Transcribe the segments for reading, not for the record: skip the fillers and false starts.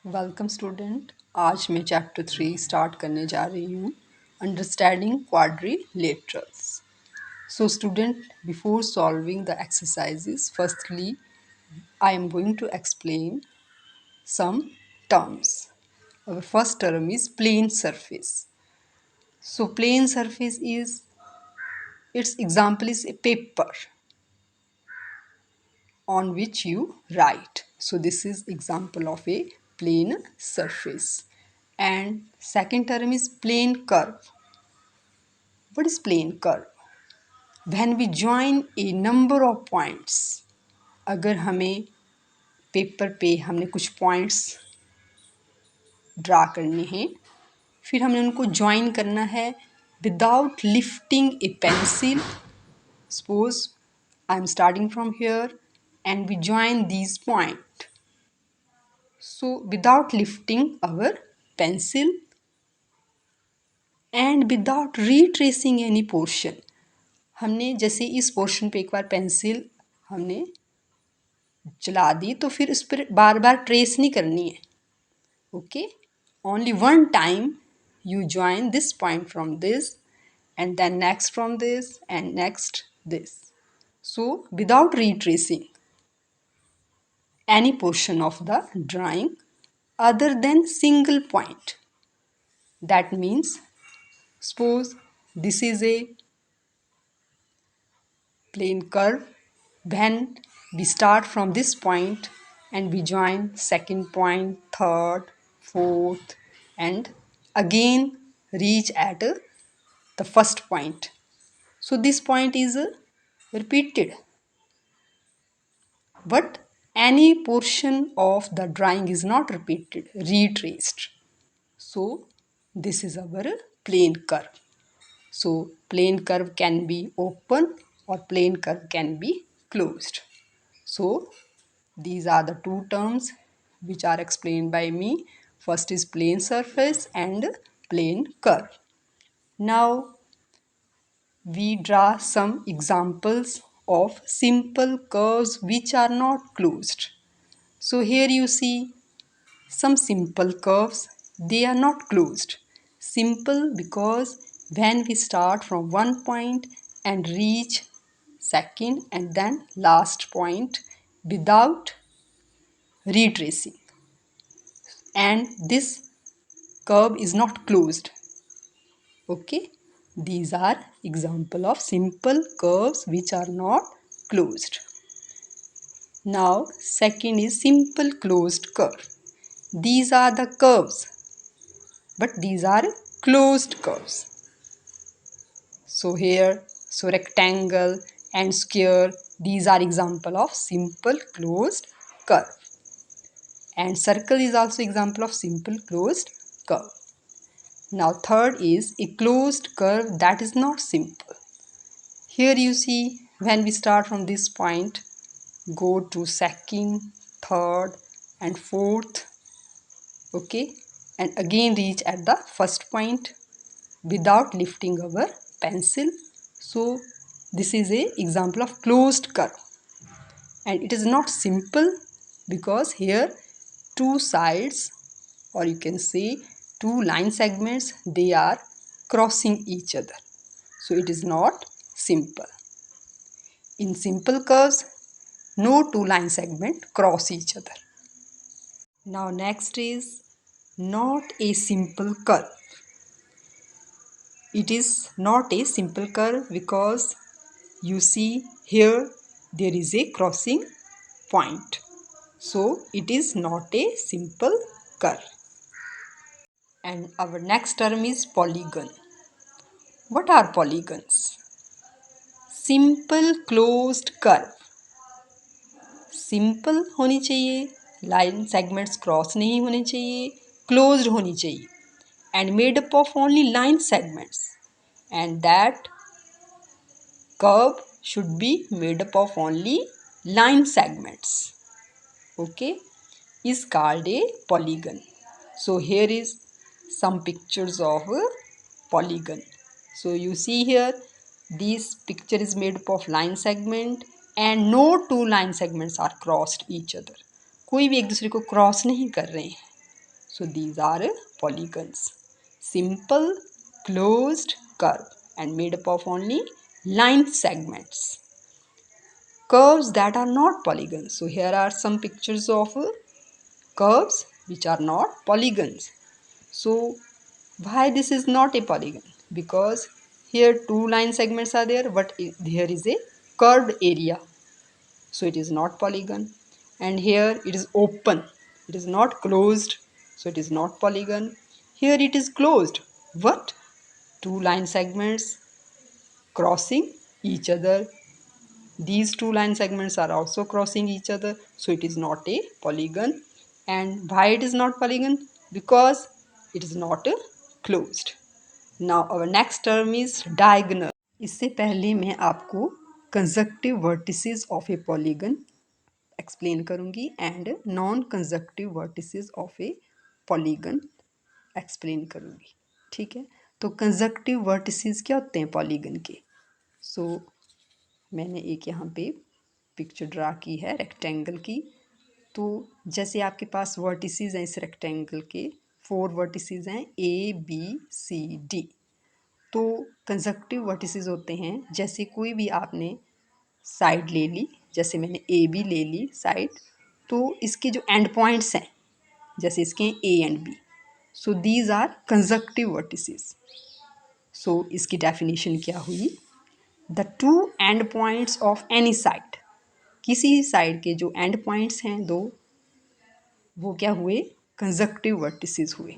Welcome student. आज मैं chapter 3 start करने जा रही हूँ, understanding quadrilaterals. So student, before solving the exercises, firstly I am going to explain some terms. Our first term is plane surface. So plane surface is, its example is a paper on which you write. So this is example of a plane surface. And second term is plane curve. What is plane curve? When we join a number of points, अगर हमें paper पे हमने कुछ points draw करने हैं, फिर हमने उनको ज्वाइन करना है without lifting A pencil. Suppose I am starting from here and we join these points. So without lifting our pencil and without retracing any portion, हमने जैसे इस पोर्शन पे एक बार पेंसिल हमने चला दी तो फिर उस पर बार बार ट्रेस नहीं करनी है. Okay, only one time you join this point from this and then next from this and next this. So without retracing any portion of the drawing other than single point. That means suppose this is a plane curve. When we start from this point and we join second point, third, fourth, and again reach at the first point. So this point is repeated, but any portion of the drawing is not repeated, retraced. So this is our plane curve. So plane curve can be open or plane curve can be closed. So these are the two terms which are explained by me. First is plane surface and plane curve. Now we draw some examples of simple curves which are not closed. So here you see some simple curves, they are not closed. Simple because when we start from one point and reach second and then last point without retracing, and this curve is not closed. Okay, these are example of simple curves which are not closed. Now second is simple closed curve. These are the curves, but these are closed curves. So here, so rectangle and square, these are example of simple closed curve. And circle is also example of simple closed curve. Now third is a closed curve that is not simple. Here you see when we start from this point, go to second, third and fourth, okay, and again reach at the first point without lifting our pencil. So this is a example of closed curve, and it is not simple because here two sides, or you can say two line segments, they are crossing each other, so it is not simple. In simple curves, no two line segment cross each other. Now next is not a simple curve. It is not a simple curve because you see here there is a crossing point. So it is not a simple curve. And our next term is polygon. What are polygons? Simple closed curve. Simple होनी चाहिए, line segments cross नहीं होने चाहिए, closed होनी चाहिए, and made up of only line segments, and that curve should be made up of only line segments, okay, is called a polygon. So here is some pictures of a polygon. So you see here this picture is made up of line segment and no two line segments are crossed each other. कोई भी एक दूसरे को cross नहीं कर रहे हैं. So these are polygons. Simple closed curve and made up of only line segments. Curves that are not polygons. So here are some pictures of curves which are not polygons. So why this is not a polygon? Because here two line segments are there, but here is a curved area, so it is not polygon. And here it is open, it is not closed, so it is not polygon. Here it is closed, what? Two line segments crossing each other. These two line segments are also crossing each other, so it is not a polygon. And why it is not polygon? Because it is not closed. Now our next term is diagonal. इससे पहले मैं आपको conjunctive vertices of a polygon explain करूंगी and non conjunctive vertices of a polygon explain करूंगी, ठीक है। तो conjunctive vertices क्या होते हैं पॉलीगन के? सो मैंने एक यहाँ पे पिक्चर ड्रा की है रेक्टेंगल की। तो जैसे आपके पास वर्टिसेस हैं इस रेक्टेंगल के, 4 वर्टिसेस हैं ABCD। तो कंजक्टिव वर्टिसेस होते हैं जैसे कोई भी आपने साइड ले ली, जैसे मैंने ए बी ले ली साइड, तो इसके जो एंड पॉइंट्स हैं जैसे इसके A and B, so these are conjunctive vertices. So इसकी डेफिनेशन क्या हुई? The two end points of any side, किसी साइड के जो एंड पॉइंट्स हैं दो, वो क्या हुए? कंजक्टिव वर्टिसेस हुए।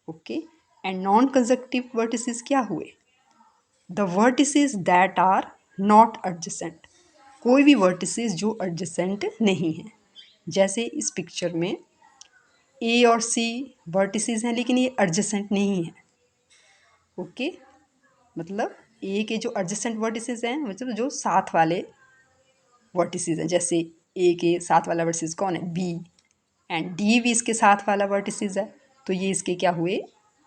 Okay. And non conjunctive vertices क्या हुए? The vertices that are not adjacent, कोई भी वर्टिसेस जो एडजेसेंट नहीं है। जैसे इस पिक्चर में ए और सी वर्टिसेस हैं लेकिन ये एडजेसेंट नहीं है। ओके, मतलब ए के जो एडजेसेंट वर्टिसेस हैं मतलब जो साथ वाले वर्टिसेस हैं, जैसे ए के साथ वाला वर्टिसेस कौन है? बी। एंड डी भी इसके साथ वाला वर्टिसेस है, तो ये इसके क्या हुए?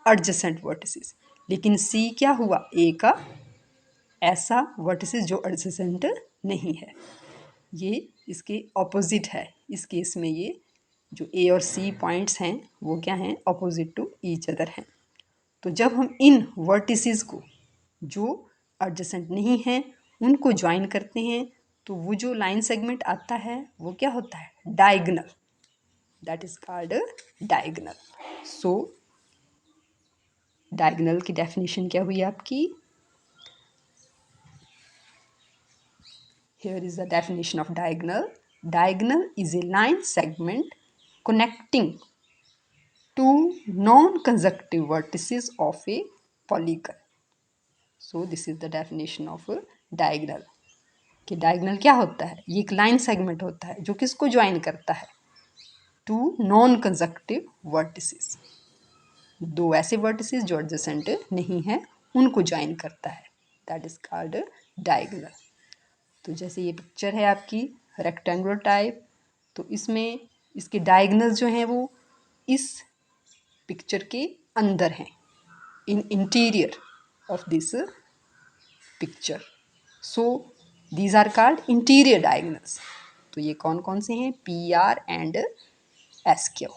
Adjacent vertices. लेकिन सी क्या हुआ? ए का ऐसा वर्टिसेस जो एडजेसेंट नहीं है, ये इसके ऑपोजिट है। इस केस में ये जो ए और सी पॉइंट्स हैं वो क्या हैं? ऑपोजिट टू ईच अदर हैं। तो जब हम इन वर्टिसेस को जो एडजेसेंट नहीं हैं उनको ज्वाइन करते हैं तो वो जो लाइन सेगमेंट आता है वो क्या होता है? Diagonal. That is called diagonal. So diagonal की डेफिनेशन क्या हुई आपकी? Here is the definition of diagonal. Diagonal is a line segment connecting two non-consecutive vertices of a polygon. So this is the definition of a diagonal. कि diagonal क्या होता है? ये एक लाइन सेगमेंट होता है जो किसको ज्वाइन करता है? टू नॉन कंसेक्यूटिव वर्टिसेस, दो ऐसे वर्टिसेस जो एडजेसेंट नहीं है उनको ज्वाइन करता है। That is called diagonal. तो जैसे ये पिक्चर है आपकी रेक्टेंगुलर टाइप, तो इसमें इसके डायगोनल जो हैं वो इस पिक्चर के अंदर हैं, in interior of this picture. So these are called interior diagonals. तो ये कौन कौन से हैं? PR and SQ।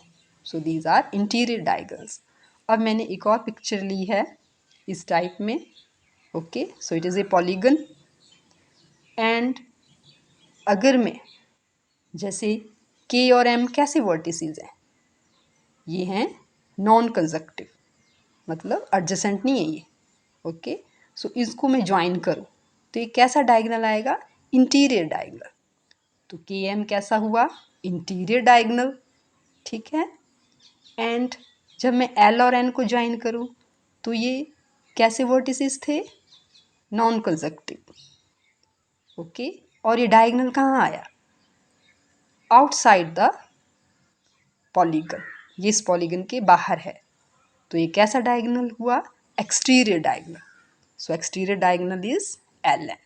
So these are interior diagonals. अब मैंने एक और पिक्चर ली है इस टाइप में। Okay, so it is a polygon. And अगर मैं जैसे K और M कैसे वर्टिसेस हैं? ये हैं नॉन कंजक्टिव, मतलब एडजेसेंट नहीं है ये। ओके, सो इसको मैं ज्वाइन करूँ तो ये कैसा डायगोनल आएगा? Interior diagonal. तो KM कैसा हुआ? इंटीरियर डायगोनल, ठीक है। एंड जब मैं L और N को ज्वाइन करूँ तो ये कैसे वर्टिसेस थे? Non conjunctive. ओके, और ये डायगोनल कहाँ आया? आउटसाइड द पॉलीगन, ये इस पॉलीगन के बाहर है, तो ये कैसा डायगोनल हुआ? Exterior diagonal. So exterior diagonal is LN।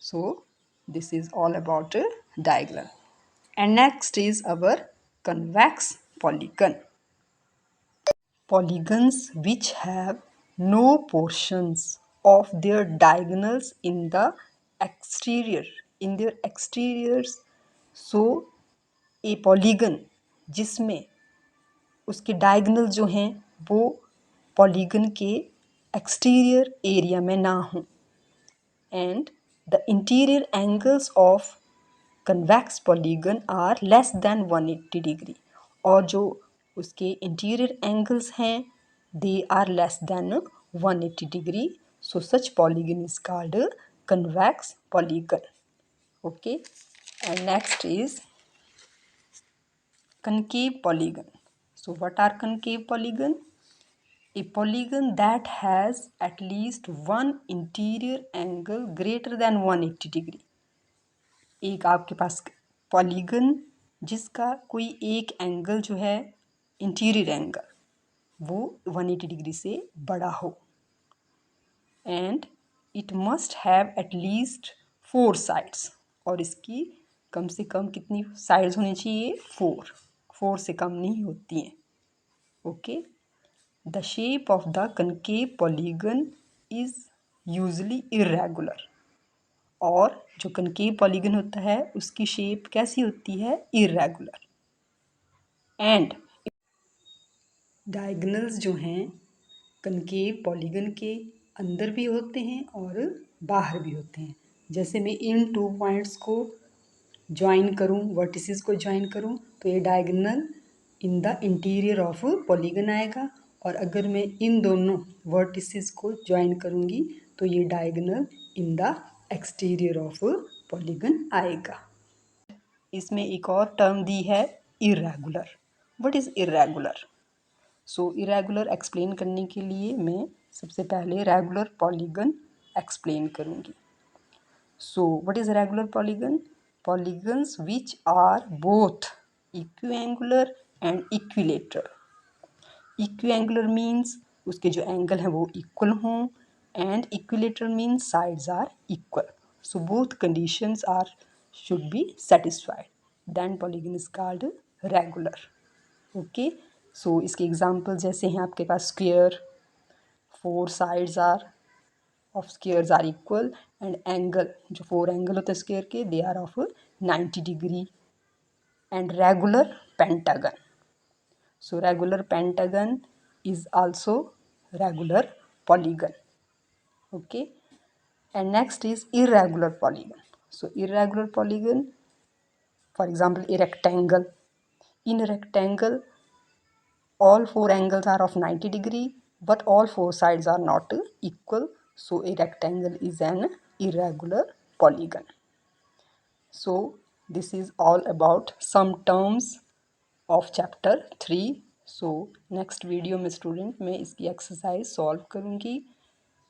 So this is all about diagonal. And next is our convex polygon. Polygons which have no portions of their diagonals in the exterior, in their exteriors. So a polygon जिसमें उसके diagonal जो हैं वो polygon के exterior area में ना हों, and the interior angles of convex polygon are less than 180 degree, और जो उसके इंटीरियर एंगल्स हैं they are less than 180 degree, so such polygon is called convex polygon. Okay, and next is concave polygon. So what are concave polygon? A polygon that has at least one interior angle greater than 180 degree. एक आपके पास polygon जिसका कोई एक angle जो है interior angle वो 180 degree से बड़ा हो, and it must have at least 4 sides, और इसकी कम से कम कितनी साइड्स होनी चाहिए? 4 से कम नहीं होती हैं. Okay, the shape of the concave polygon is usually irregular, और जो कनकेव पॉलीगन होता है उसकी शेप कैसी होती है? इरेगुलर. एंड डायगोनल्स जो हैं कनकेव पॉलीगन के अंदर भी होते हैं और बाहर भी होते हैं. जैसे मैं इन 2 पॉइंट्स को ज्वाइन करूं, वर्टिसेस को ज्वाइन करूं, तो ये diagonal in the interior of polygon आएगा, और अगर मैं इन दोनों वर्टिसेस को ज्वाइन करूंगी तो ये diagonal in the exterior of polygon आएगा. इसमें एक और टर्म दी है irregular. What is irregular? So irregular explain करने के लिए मैं सबसे पहले रेगुलर पॉलीगन एक्सप्लेन करूंगी. So what is regular polygon? Polygons which are both equiangular and equilateral. Equiangular means उसके जो एंगल हैं वो इक्वल हों, and equilateral means sides are equal. So both conditions are should be satisfied, then polygon is called regular. Okay, so इसके example जैसे हैं आपके पास square, 4 sides are of squares are equal, and angle जो 4 angle होते हैं square के they are of 90 degree, and regular pentagon. So regular pentagon is also regular polygon. Okay, and next is irregular polygon. So irregular polygon, for example a rectangle. In a rectangle all 4 angles are of 90 degree, but all 4 sides are not equal, so a rectangle is an irregular polygon. So this is all about some terms of chapter 3. So next video में student मैं इसकी exercise solve करूँगी.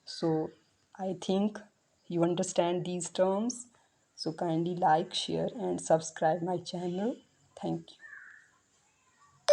So I think you understand these terms. So kindly like, share and subscribe my channel. Thank you.